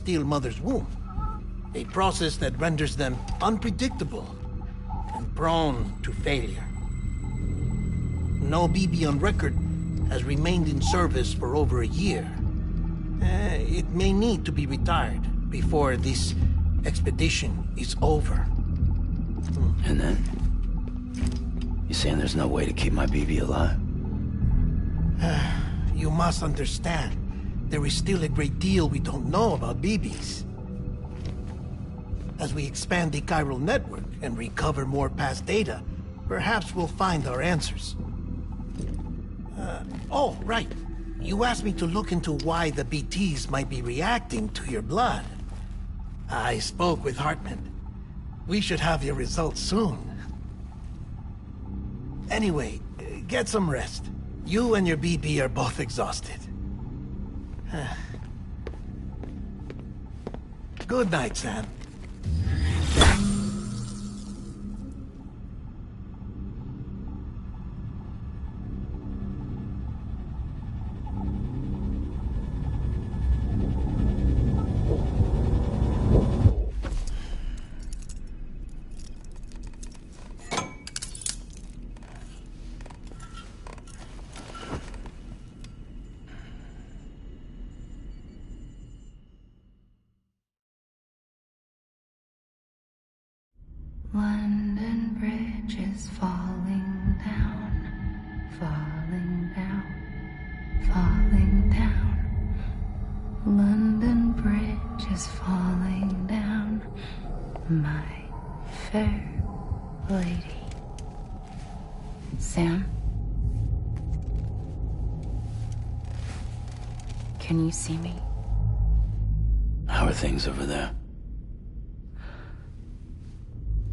steal mother's womb. A process that renders them unpredictable and prone to failure. No BB on record has remained in service for over a year. It may need to be retired before this expedition is over. And then? You saying there's no way to keep my BB alive? You must understand, there is still a great deal we don't know about BBs. As we expand the chiral network and recover more past data, perhaps we'll find our answers. Oh, right. You asked me to look into why the BTs might be reacting to your blood. I spoke with Hartman. We should have your results soon. Anyway, get some rest. You and your BB are both exhausted. Good night, Sam. London Bridge is falling down, falling down, falling down. London Bridge is falling down, my fair lady. Sam? Can you see me? How are things over there?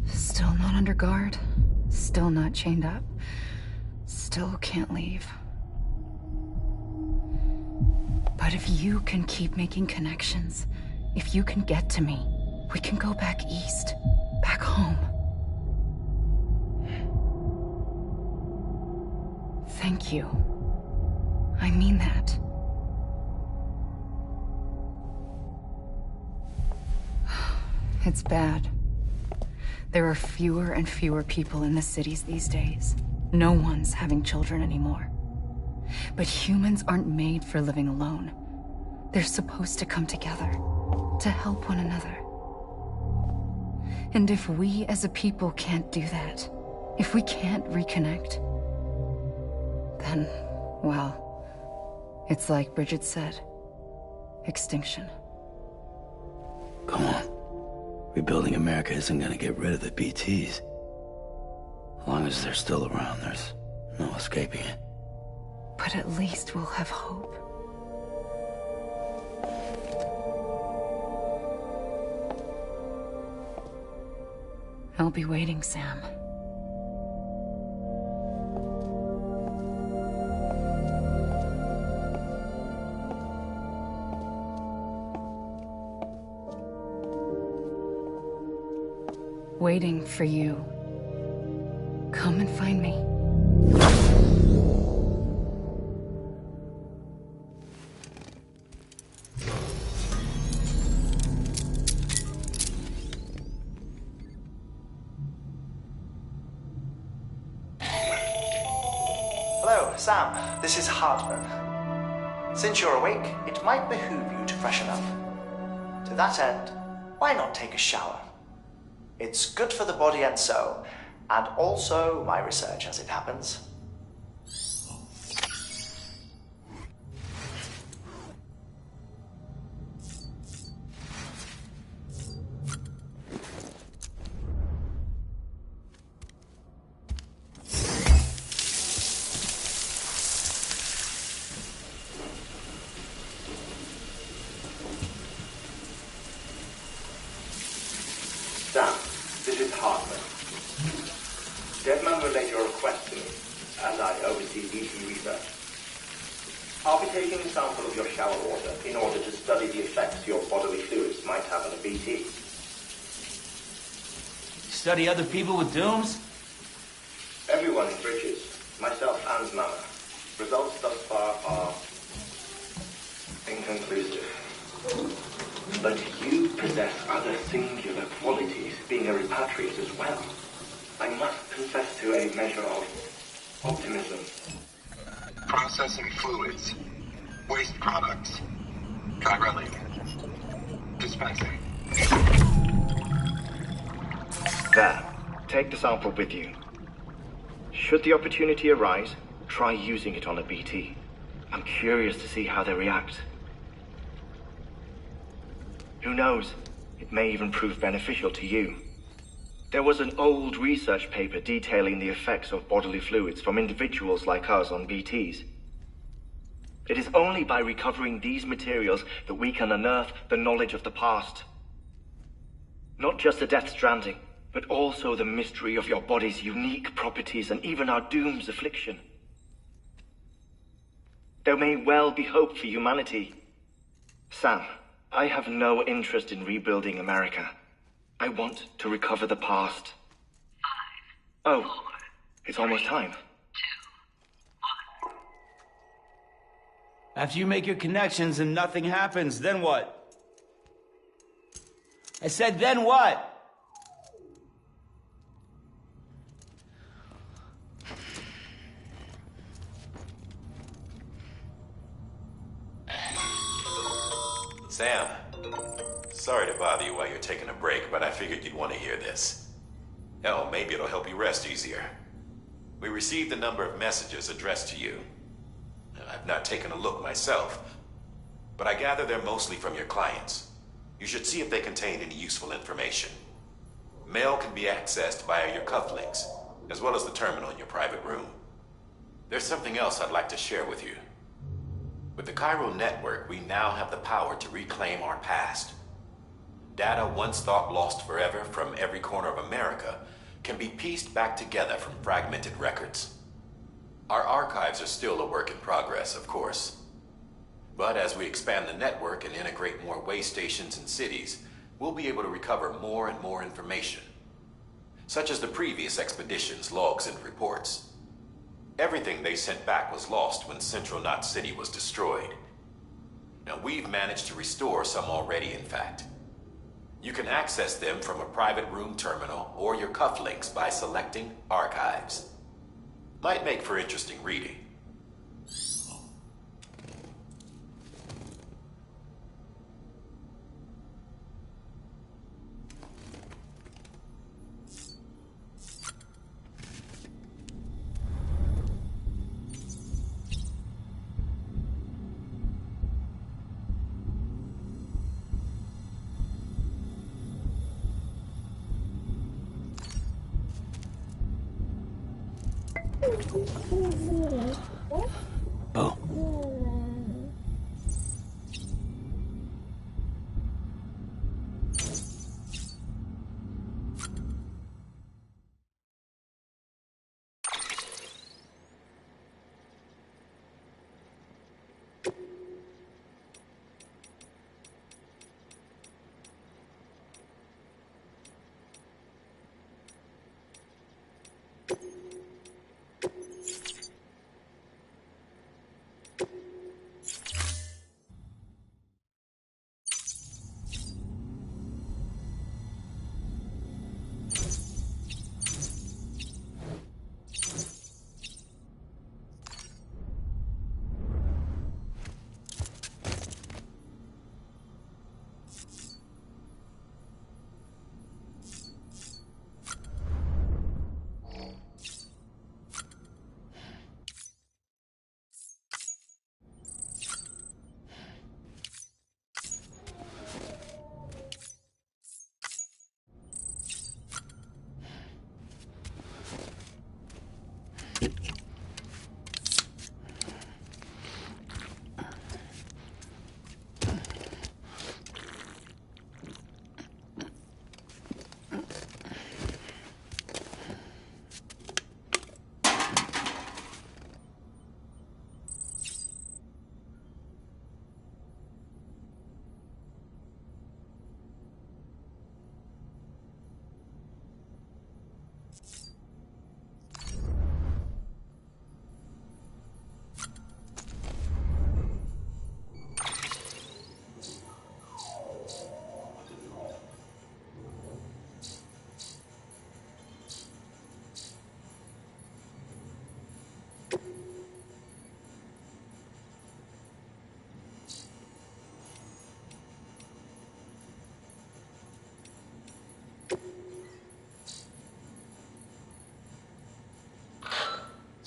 Still not under guard, still not chained up, still can't leave. But if you can keep making connections, if you can get to me, we can go back east, back home. Thank you. I mean that. It's bad. There are fewer and fewer people in the cities these days. No one's having children anymore. But humans aren't made for living alone. They're supposed to come together, to help one another. And if we as a people can't do that, if we can't reconnect, then, well, it's like Bridget said, extinction. Come on. Rebuilding America isn't gonna get rid of the BTs. As long as they're still around, there's no escaping it. But at least we'll have hope. I'll be waiting, Sam. Waiting for you. Come and find me. Hello, Sam. This is Hartman. Since you're awake, it might behoove you to freshen up. To that end, why not take a shower? It's good for the body and soul, and also my research as it happens. Sam, this is Hartman. Deadman relayed your request to me, as I oversee BT research. I'll be taking a sample of your shower water in order to study the effects your bodily fluids might have on a BT. Study other people with dooms? Everyone in Bridges, myself and Mama. Results thus far are inconclusive. But you possess other singular qualities, being a repatriate as well. I must confess to a measure of optimism. Processing fluids. Waste products. Chirelli. Dispensing. There. Take the sample with you. Should the opportunity arise, try using it on a BT. I'm curious to see how they react. Who knows? It may even prove beneficial to you. There was an old research paper detailing the effects of bodily fluids from individuals like us on BTs. It is only by recovering these materials that we can unearth the knowledge of the past. Not just the Death Stranding, but also the mystery of your body's unique properties and even our doom's affliction. There may well be hope for humanity. Sam, I have no interest in rebuilding America. I want to recover the past. 5, 4, oh, it's almost time. 2, 1. After you make your connections and nothing happens, then what? I said, then what? Sam, sorry to bother you while you're taking a break, but I figured you'd want to hear this. Hell, maybe it'll help you rest easier. We received a number of messages addressed to you. I've not taken a look myself, but I gather they're mostly from your clients. You should see if they contain any useful information. Mail can be accessed via your cufflinks, as well as the terminal in your private room. There's something else I'd like to share with you. With the Cairo network, we now have the power to reclaim our past. Data once thought lost forever from every corner of America can be pieced back together from fragmented records. Our archives are still a work in progress, of course. But as we expand the network and integrate more way stations and cities, we'll be able to recover more and more information, such as the previous expedition's logs and reports. Everything they sent back was lost when Central Knot City was destroyed. Now, we've managed to restore some already, in fact. You can access them from a private room terminal or your cufflinks by selecting Archives. Might make for interesting reading. Bo.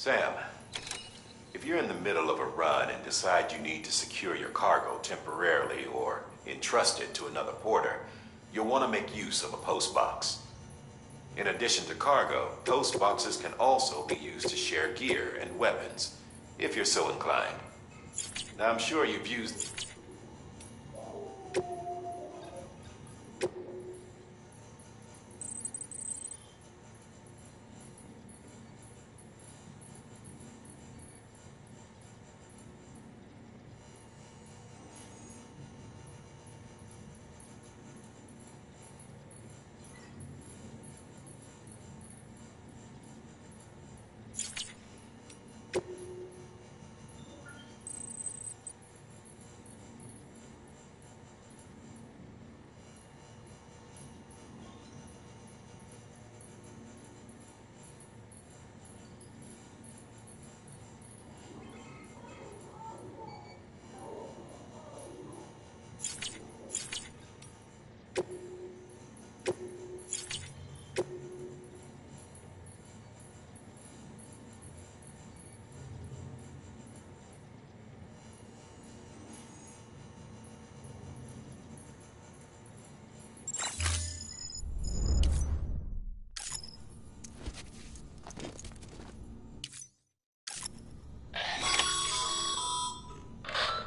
Sam, if you're in the middle of a run and decide you need to secure your cargo temporarily or entrust it to another porter, you'll want to make use of a post box. In addition to cargo, post boxes can also be used to share gear and weapons, if you're so inclined. Now, I'm sure you've used...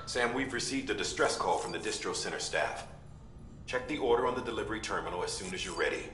Sam, we've received a distress call from the distro center staff. Check the order on the delivery terminal as soon as you're ready.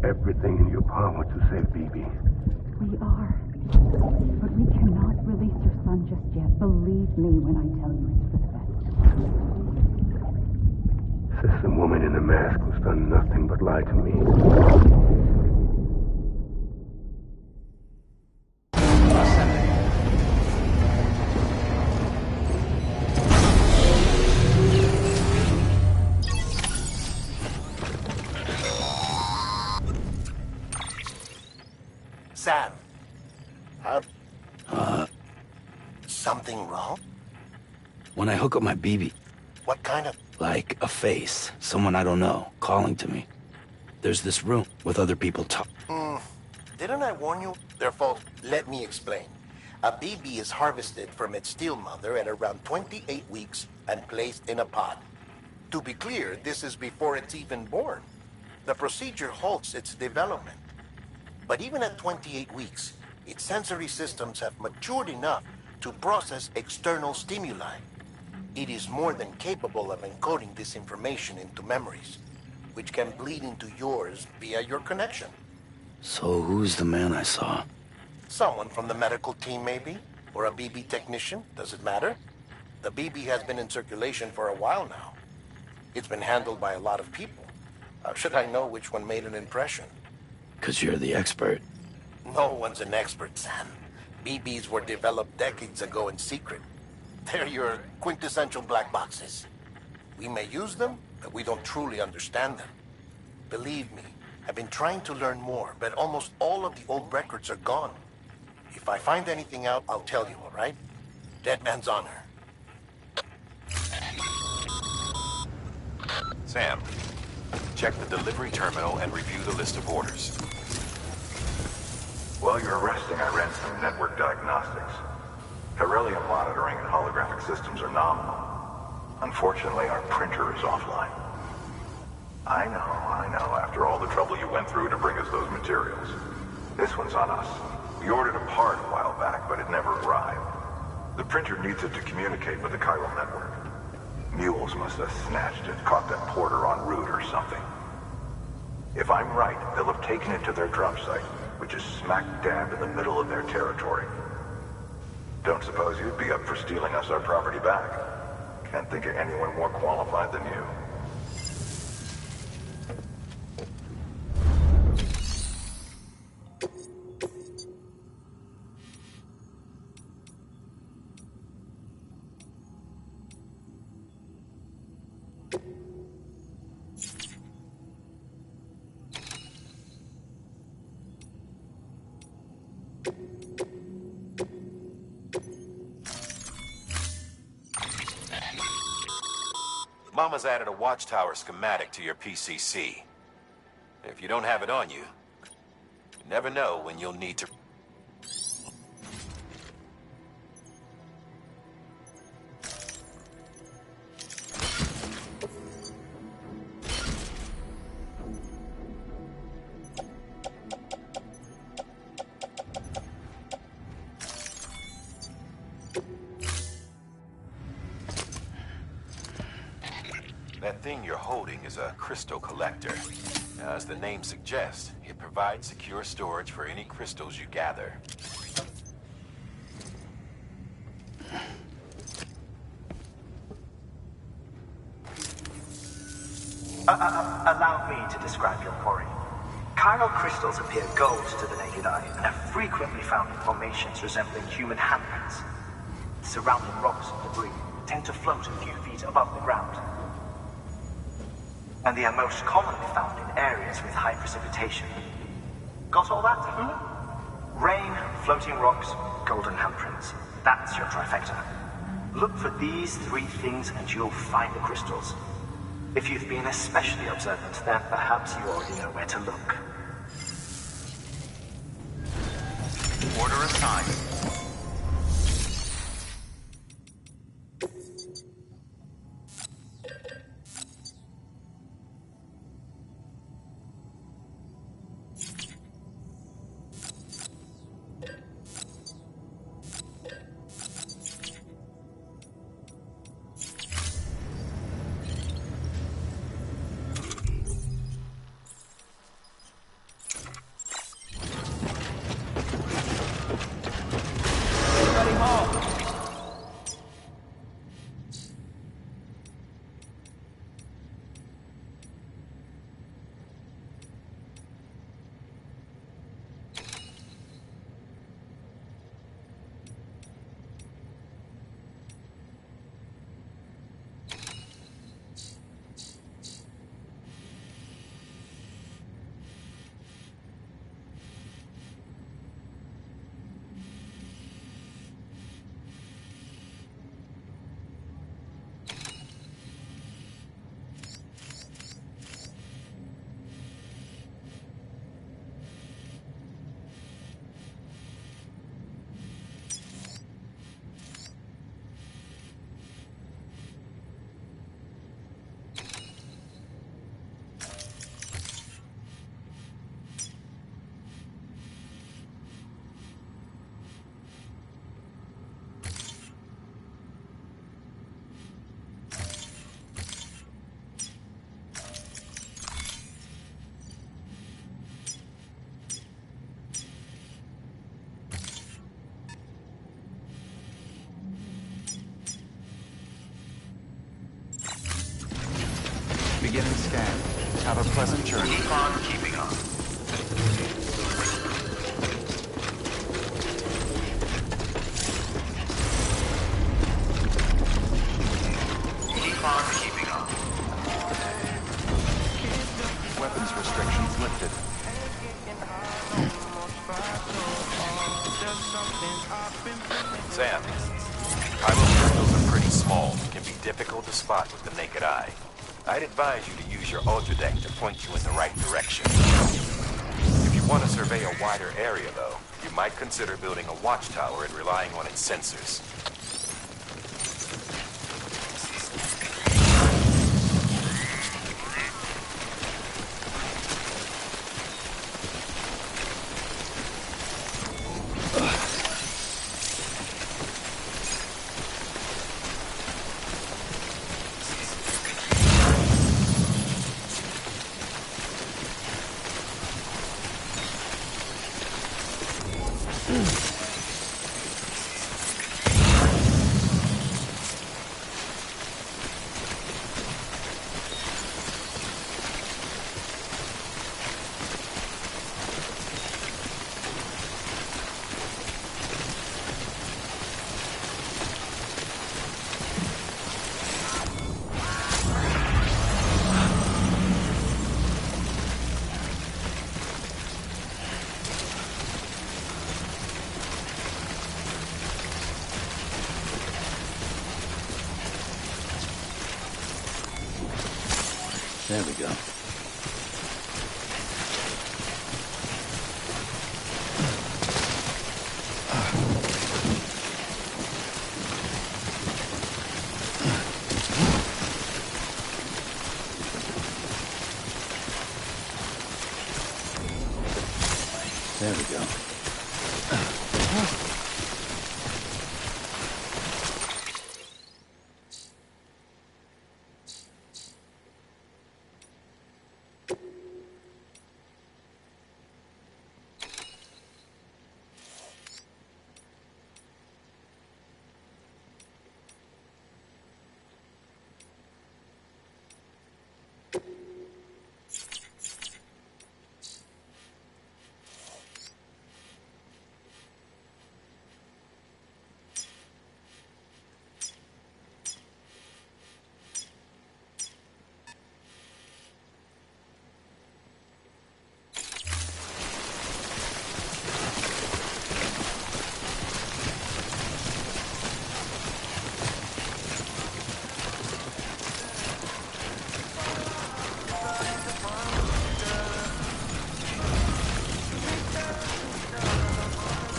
Everything in your power to save Bibi. We are. But we cannot release your son just yet. Believe me when I tell you it's for the best. System woman in the mask who's done nothing but lie to me. Sam, something wrong? When I hook up my BB, What kind of... like a face, someone I don't know, calling to me. There's this room with other people Didn't I warn you? They're false. Let me explain. A BB is harvested from its steel mother at around 28 weeks and placed in a pod. To be clear, this is before it's even born. The procedure halts its development. But even at 28 weeks, its sensory systems have matured enough to process external stimuli. It is more than capable of encoding this information into memories, which can bleed into yours via your connection. So who's the man I saw? Someone from the medical team, maybe? Or a BB technician? Does it matter? The BB has been in circulation for a while now. It's been handled by a lot of people. How should I know which one made an impression? 'Cause you're the expert. No one's an expert, Sam. BBs were developed decades ago in secret. They're your quintessential black boxes. We may use them, but we don't truly understand them. Believe me, I've been trying to learn more, but almost all of the old records are gone. If I find anything out, I'll tell you, all right? Dead man's honor. Sam, check the delivery terminal and review the list of orders. While you're resting, I ran some network diagnostics. Beryllium monitoring and holographic systems are nominal. Unfortunately, our printer is offline. I know, after all the trouble you went through to bring us those materials. This one's on us. We ordered a part a while back, but it never arrived. The printer needs it to communicate with the chiral network. Mules must have snatched it, caught that porter en route or something. If I'm right, they'll have taken it to their drop site, which is smack dab in the middle of their territory. Don't suppose you'd be up for stealing us our property back? Can't think of anyone more qualified than you. Mama's added a watchtower schematic to your PCC. If you don't have it on you, you never know when you'll need to... That thing you're holding is a crystal collector. Now, as the name suggests, it provides secure storage for any crystals you gather. Allow me to describe your quarry. Chiral crystals appear gold to the naked eye and are frequently found in formations resembling human handprints. Surrounding rocks and debris tend to float a few feet above the ground. And they are most commonly found in areas with high precipitation. Got all that? Rain, floating rocks, golden handprints. That's your trifecta. Look for these three things and you'll find the crystals. If you've been especially observant, then perhaps you already know where to look. Order assigned. Beginning scan. Have a pleasant journey. Keep on keeping on. Keep on keeping on. Weapons restrictions lifted. Sam, chiral crystals are pretty small and can be difficult to spot with the naked eye. I'd advise you to use your ultra deck to point you in the right direction. If you want to survey a wider area, though, you might consider building a watchtower and relying on its sensors. There we go. There we go.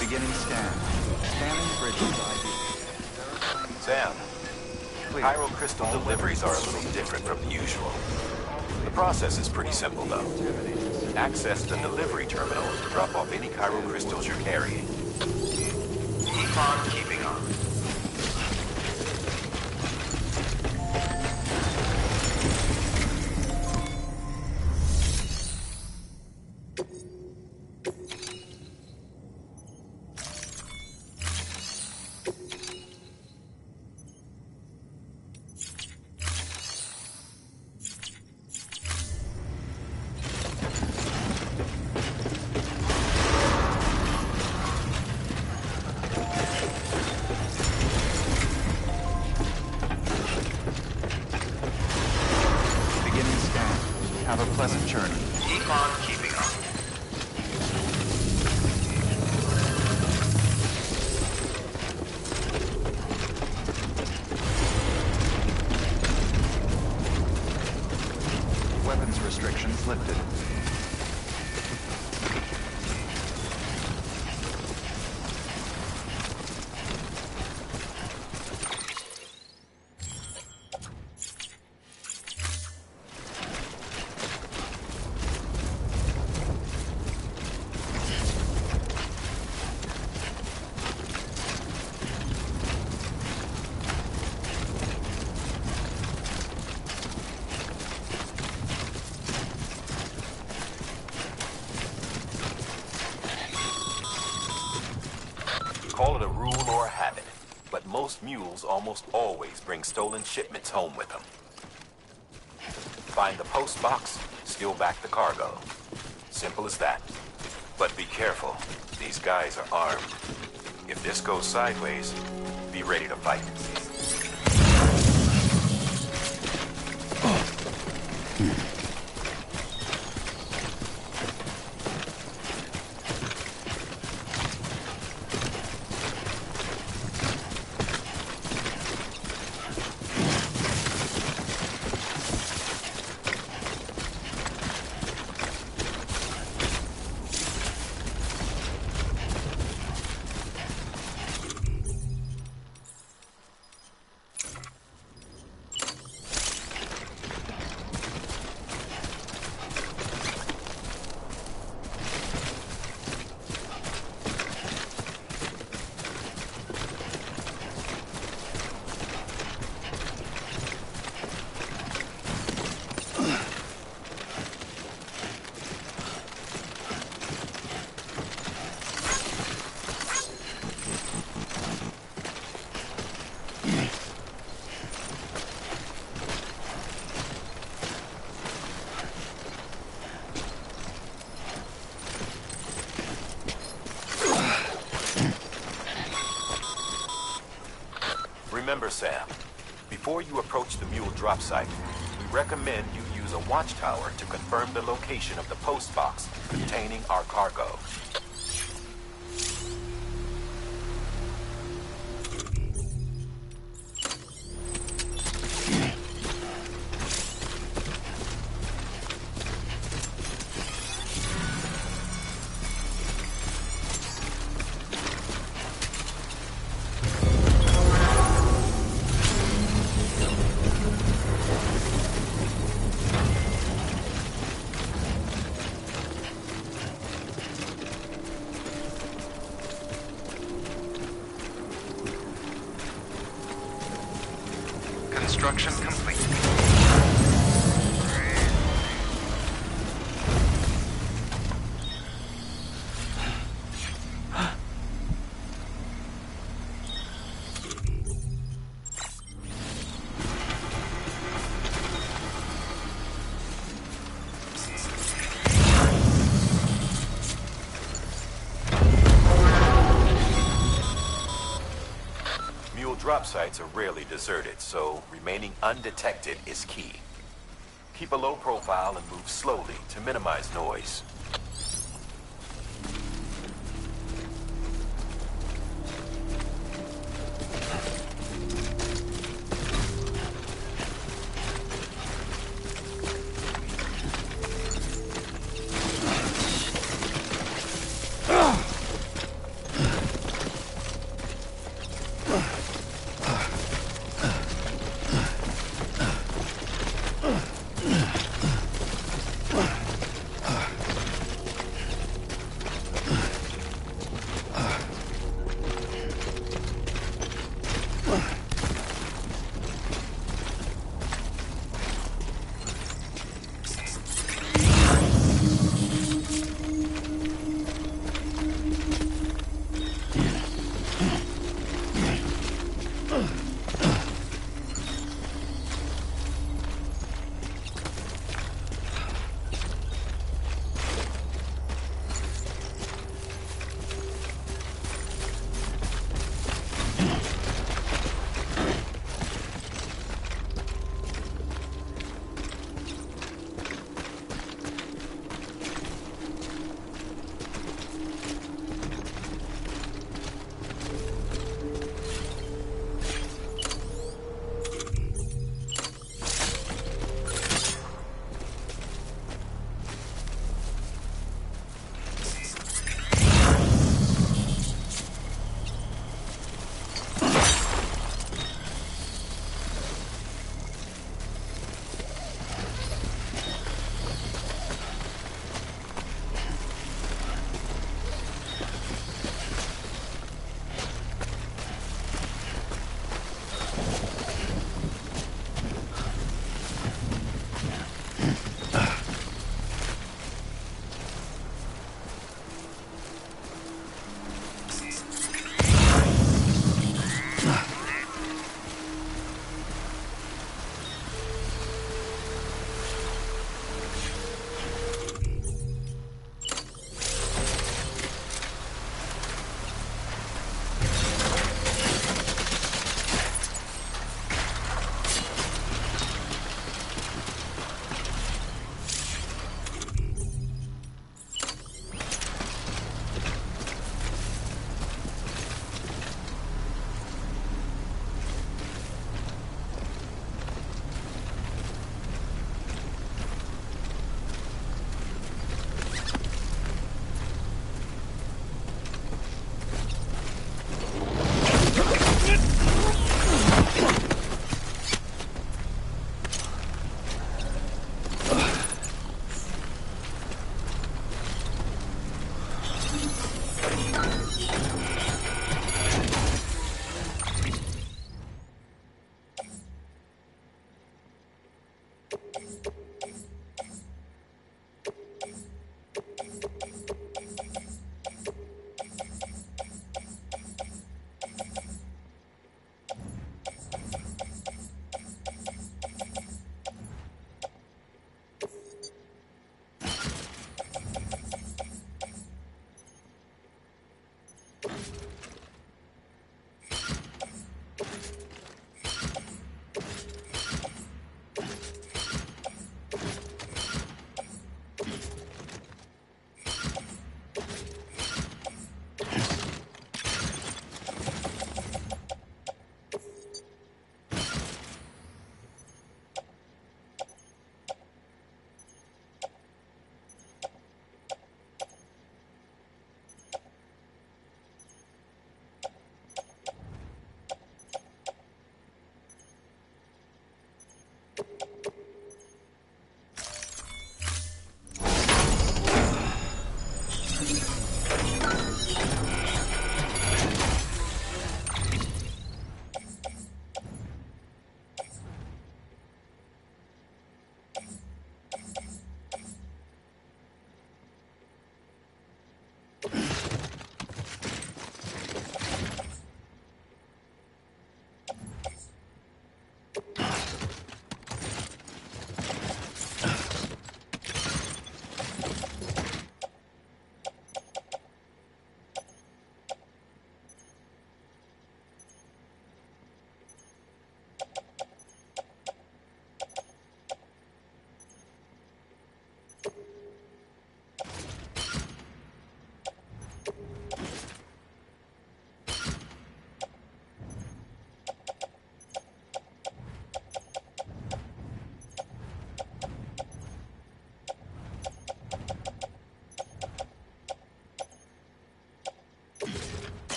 Beginning scan. Scanning bridges ID. Sam, Pyro crystal deliveries are a little different from the usual. The process is pretty simple, though. Access the delivery terminal to drop off any Pyro crystals you're carrying. Keep on keeping on. Have a pleasant journey. Keep on keeping on. Weapons restrictions lifted. Call it a rule or a habit, but most mules almost always bring stolen shipments home with them. Find the post box, steal back the cargo. Simple as that. But be careful. These guys are armed. If this goes sideways, be ready to fight. Remember, Sam, before you approach the mule drop site, we recommend you use a watchtower to confirm the location of the post box containing our cargo. Construction complete. Drop sites are rarely deserted, so remaining undetected is key. Keep a low profile and move slowly to minimize noise.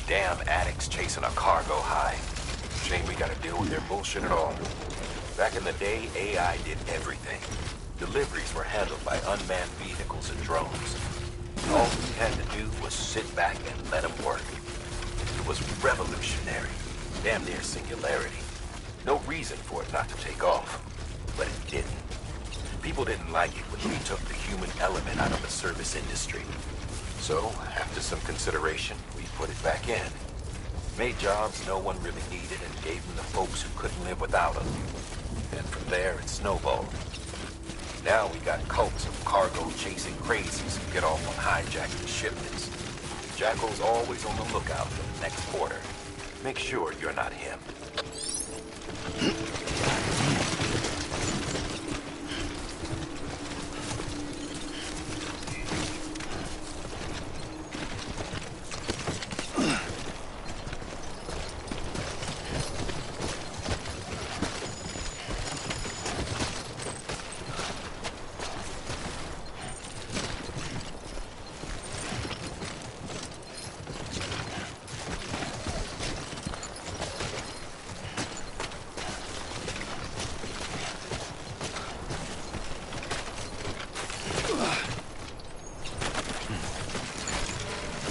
Damn addicts chasing a cargo high. Shame we gotta deal with their bullshit at all. Back in the day, AI did everything. Deliveries were handled by unmanned vehicles and drones. All we had to do was sit back and let them work. It was revolutionary. Damn near singularity. No reason for it not to take off. But it didn't. People didn't like it when we took the human element out of the service industry. So, after some consideration, we put it back in. Made jobs no one really needed and gave them to folks who couldn't live without them. And from there, it snowballed. Now we got cults of cargo-chasing crazies who get off on hijacking shipments. Jackal's always on the lookout for the next porter. Make sure you're not him.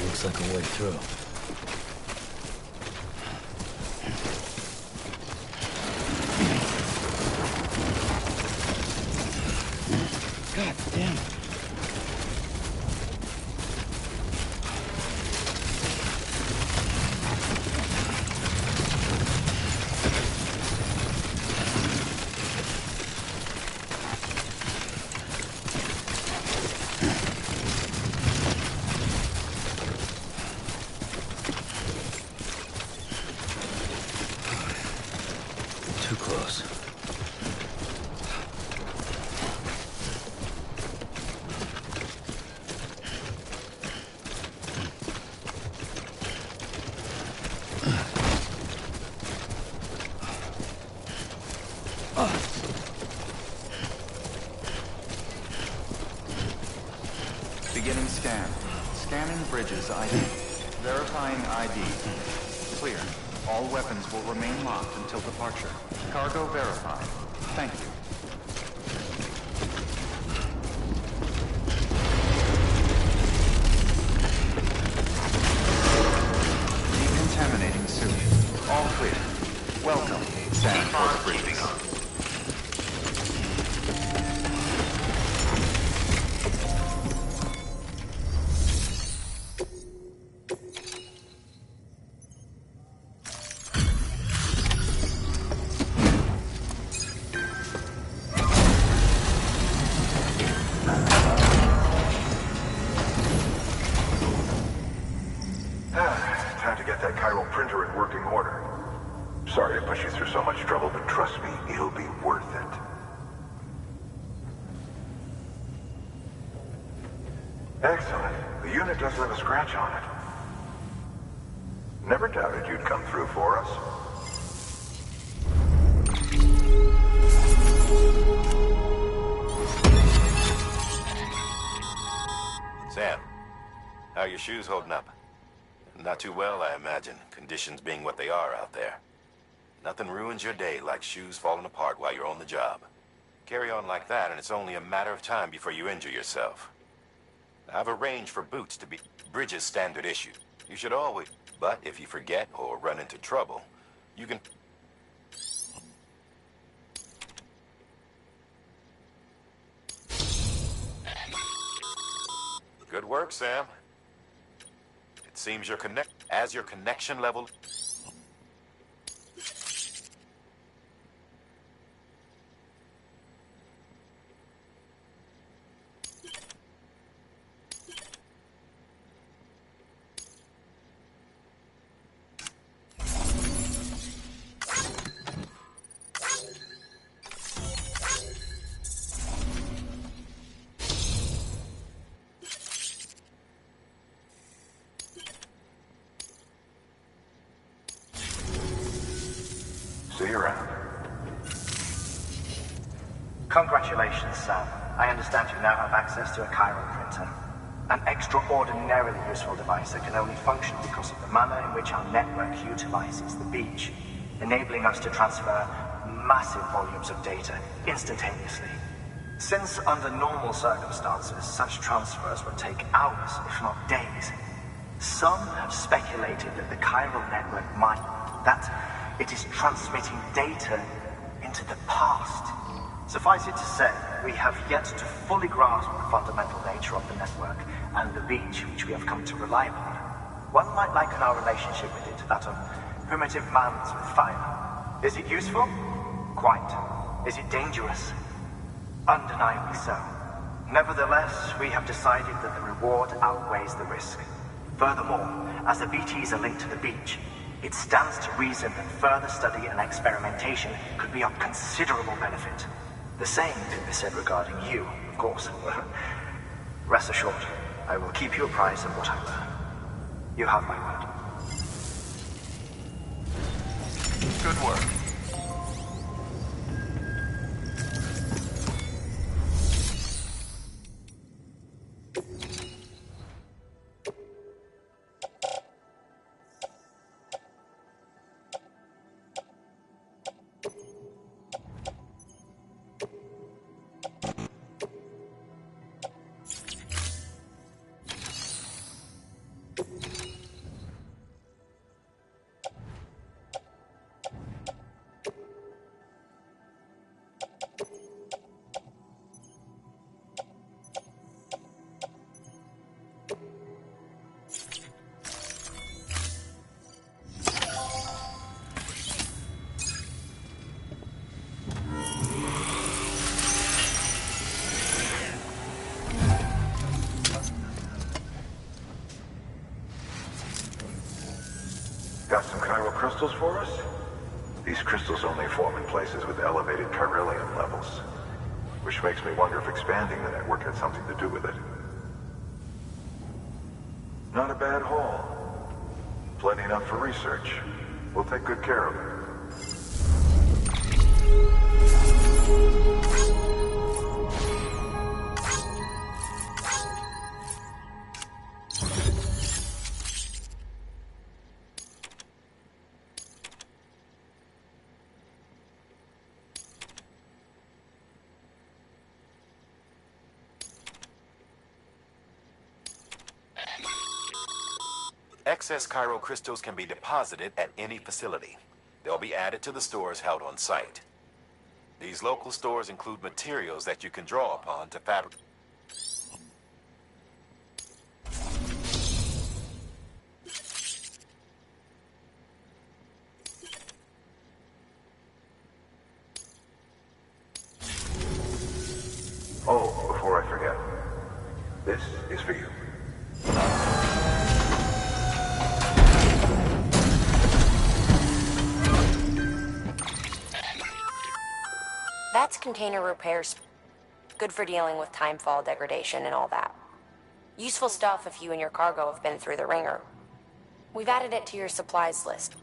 Looks like a way through. God damn it. Too close. Beginning scan. Scanning bridges ID. Verifying ID. Clear. All weapons will remain locked until departure. Cargo verified. Thank you. Decontaminating suit. All clear. Welcome, Sanford Briefing. Excellent. The unit doesn't have a scratch on it. Never doubted you'd come through for us. Sam, how are your shoes holding up? Not too well, I imagine, conditions being what they are out there. Nothing ruins your day like shoes falling apart while you're on the job. Carry on like that, and it's only a matter of time before you injure yourself. I've arranged for boots to be Bridges standard issue. You should always... But if you forget or run into trouble, you can... Good work, Sam. It seems your connection level... See you around. Congratulations, Sam. I understand you now have access to a chiral printer. An extraordinarily useful device that can only function because of the manner in which our network utilizes the beach, enabling us to transfer massive volumes of data instantaneously. Since under normal circumstances, such transfers would take hours, if not days, some have speculated that the chiral network it is transmitting data into the past. Suffice it to say, we have yet to fully grasp the fundamental nature of the network and the beach which we have come to rely upon. One might liken our relationship with it to that of primitive mans with fire. Is it useful? Quite. Is it dangerous? Undeniably so. Nevertheless, we have decided that the reward outweighs the risk. Furthermore, as the BTs are linked to the beach, it stands to reason that further study and experimentation could be of considerable benefit. The same can be said regarding you, of course. Rest assured, I will keep you apprised of what I learn. You have my word. Good work. Got some chiral crystals for us? These crystals only form in places with elevated chiralium levels, which makes me wonder if expanding the network had something to do with it. Not a bad haul. Plenty enough for research. We'll take good care of it. Excess chiral crystals can be deposited at any facility. They'll be added to the stores held on site. These local stores include materials that you can draw upon to fabricate. Oh, before I forget, this is for you. That's container repairs. Good for dealing with timefall degradation and all that. Useful stuff if you and your cargo have been through the ringer. We've added it to your supplies list.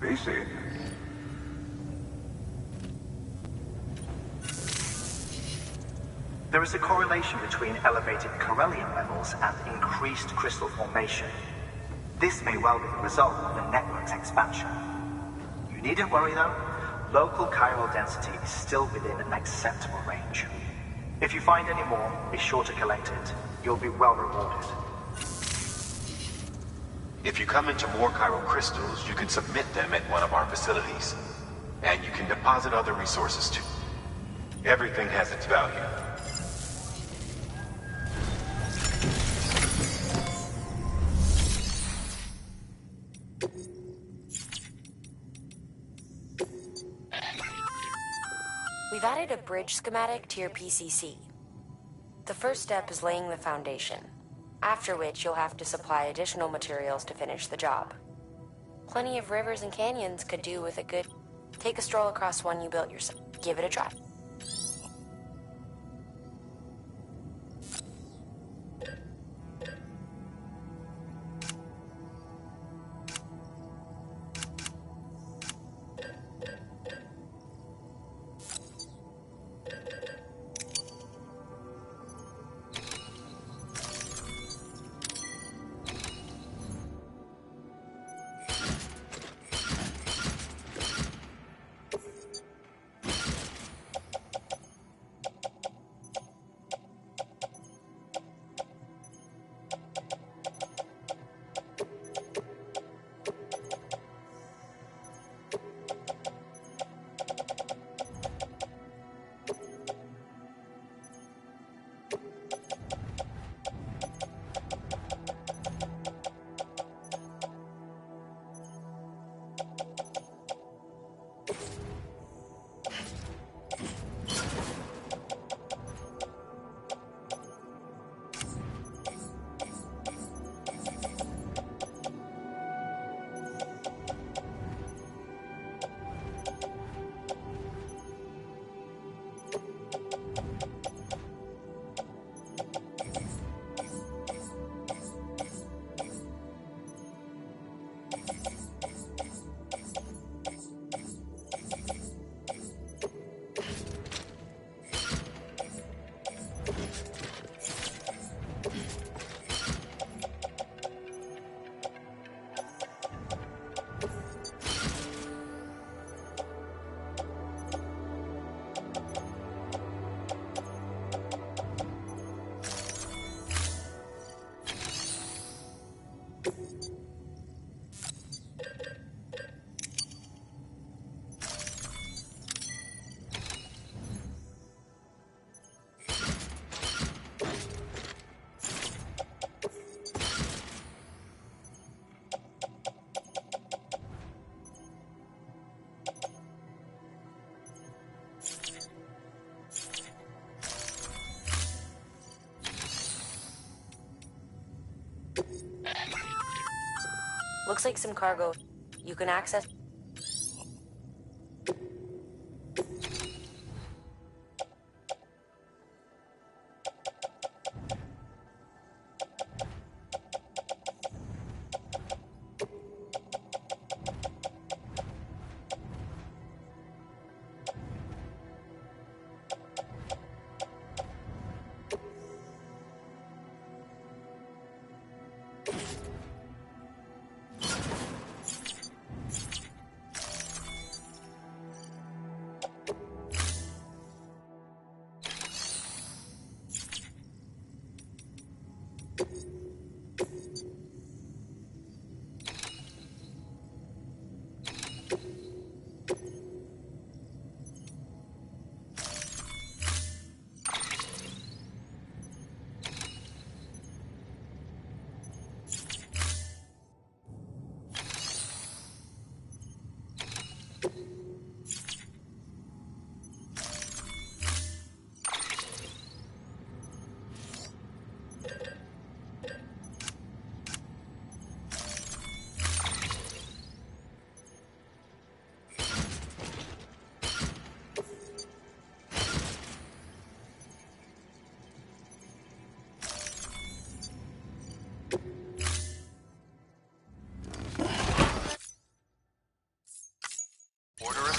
BC. There is a correlation between elevated Corellium levels and increased crystal formation. This may well be the result of the network's expansion. You needn't worry though. Local chiral density is still within an acceptable range. If you find any more, be sure to collect it. You'll be well rewarded. If you come into more chiral crystals, you can submit them at one of our facilities. And you can deposit other resources too. Everything has its value. We've added a bridge schematic to your PCC. The first step is laying the foundation, after which you'll have to supply additional materials to finish the job. Plenty of rivers and canyons could do with a good... Take a stroll across one you built yourself. Give it a try. Looks like some cargo you can access.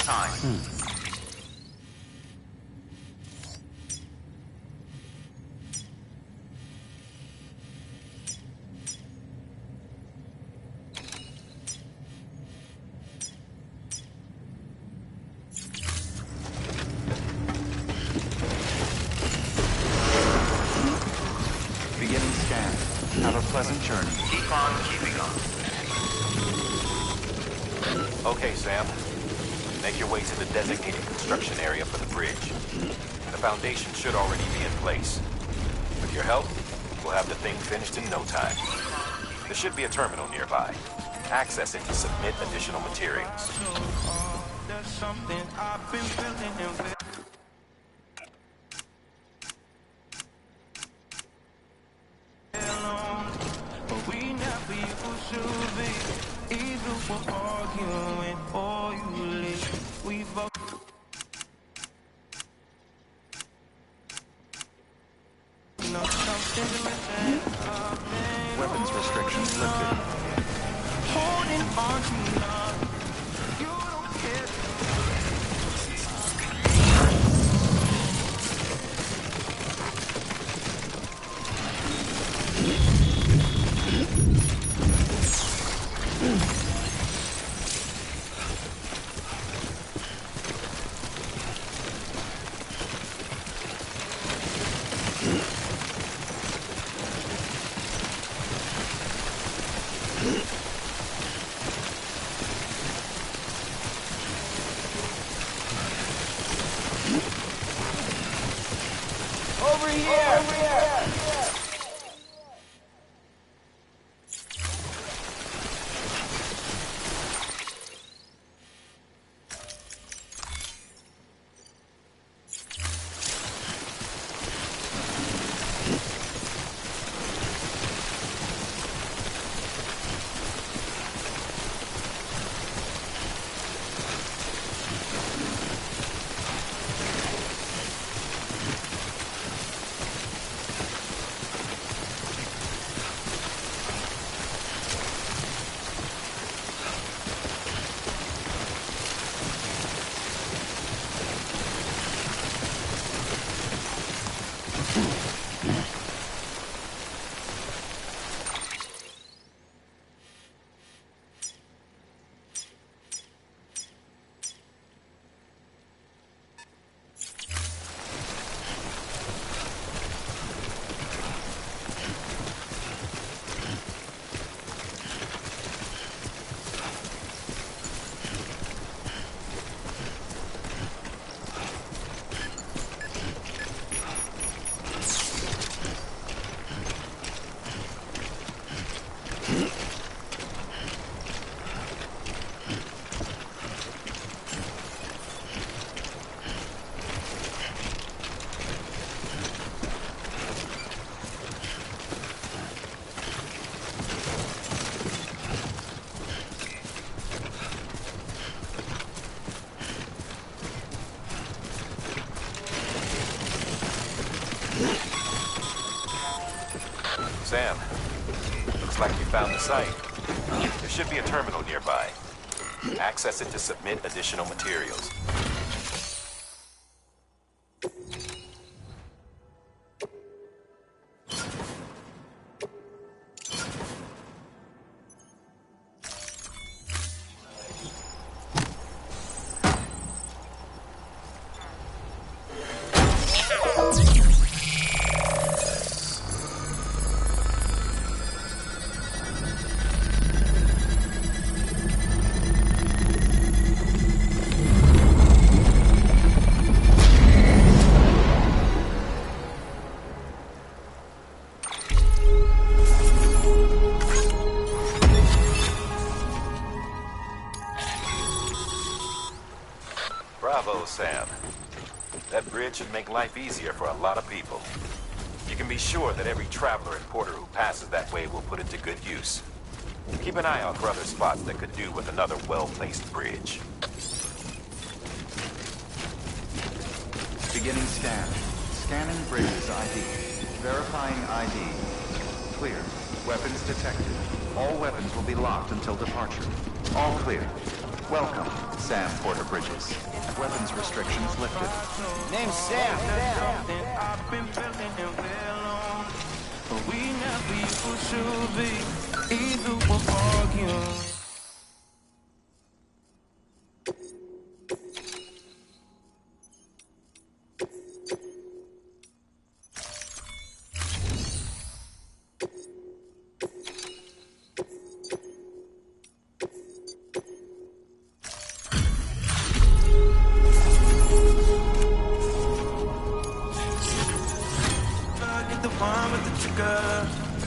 time. Beginning scan. Have a pleasant journey. Keep on keeping on. Okay, Sam. Make your way to the designated construction area for the bridge. The foundation should already be in place. With your help, we'll have the thing finished in no time. There should be a terminal nearby. Access it to submit additional materials. There's something I've been feeling. But we never used to be. Even for arguing or you leave, we both. Weapons restrictions lifted. Holding on to love. You don't care. Over here! Over here! Sam, looks like you found the site. There should be a terminal nearby. Access it to submit additional materials. Bravo, Sam. That bridge should make life easier for a lot of people. You can be sure that every traveler and porter who passes that way will put it to good use. Keep an eye out for other spots that could do with another well-placed bridge. Beginning scan. Scanning bridges ID. Verifying ID. Clear. Weapons detected. All weapons will be locked until departure. All clear. Welcome. Sam Porter Bridges. Weapons restrictions lifted. Name's Sam. I've been feeling it well on, but we never used to be. Either we're arguing.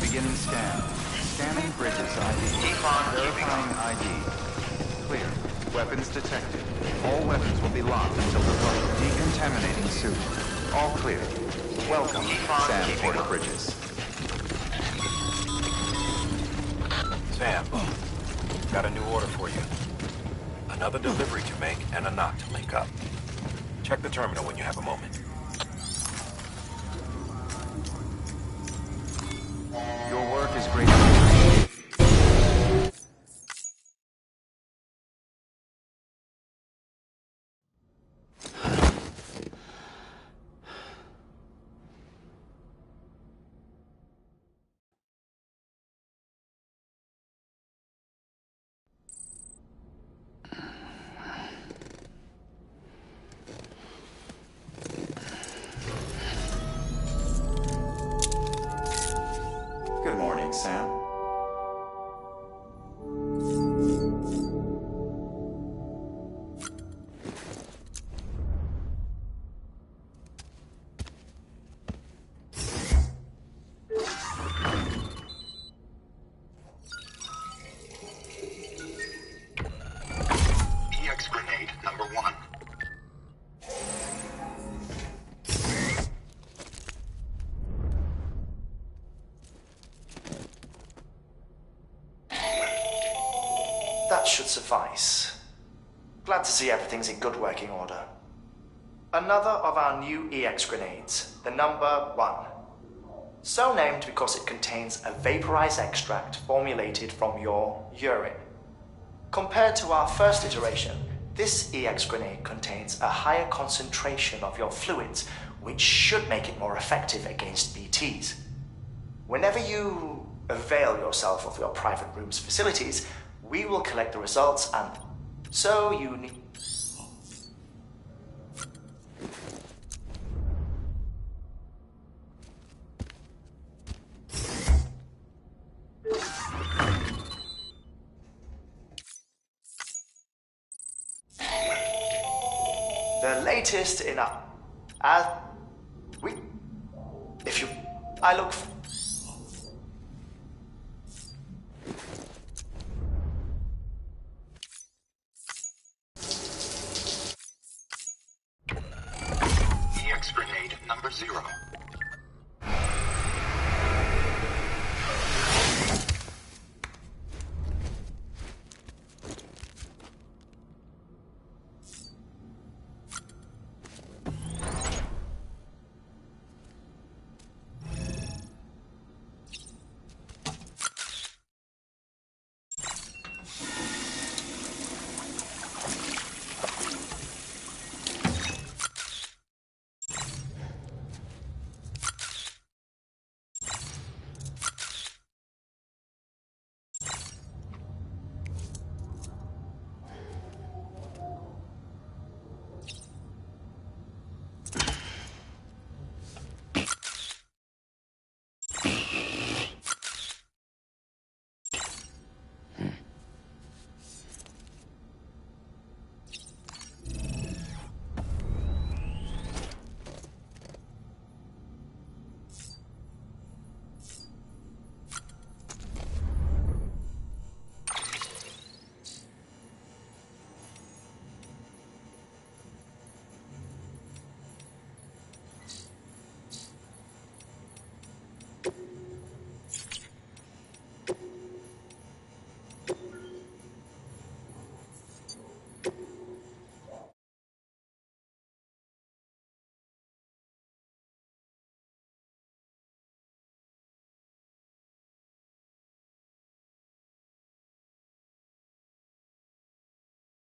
Beginning scan. Scanning Bridges ID. Verifying ID. Clear. Weapons detected. All weapons will be locked until the decontaminating suit. All clear. Welcome, Sam Porter Bridges. Sam, got a new order for you. Another delivery to make and a knock to link up. Check the terminal when you have a moment. Your work is great. Good morning, Sam. EX grenade number 1. That should suffice. Glad to see everything's in good working order. Another of our new EX grenades, the number 1. So named because it contains a vaporized extract formulated from your urine. Compared to our first iteration, this EX grenade contains a higher concentration of your fluids, which should make it more effective against BTs. Whenever you avail yourself of your private room's facilities, we will collect the results, and so you need... The latest in our... If you... I look... EX grenade number 0.